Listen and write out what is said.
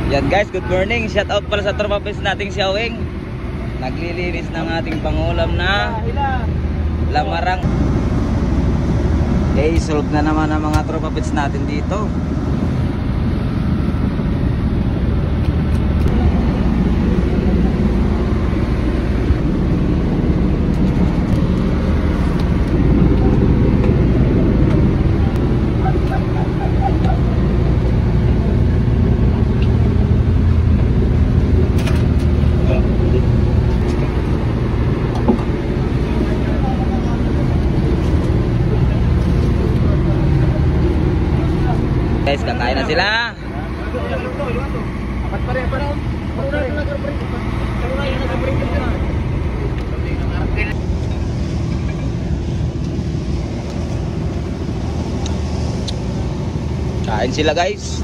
Yan guys, good morning. Shout out pala sa tropa pets nating si Aweng. Naglilinis ng ating pangulam na lamarang. Okay, solve na naman ang mga tropa pets natin dito. Guys, kakain na sila. Kain sila guys.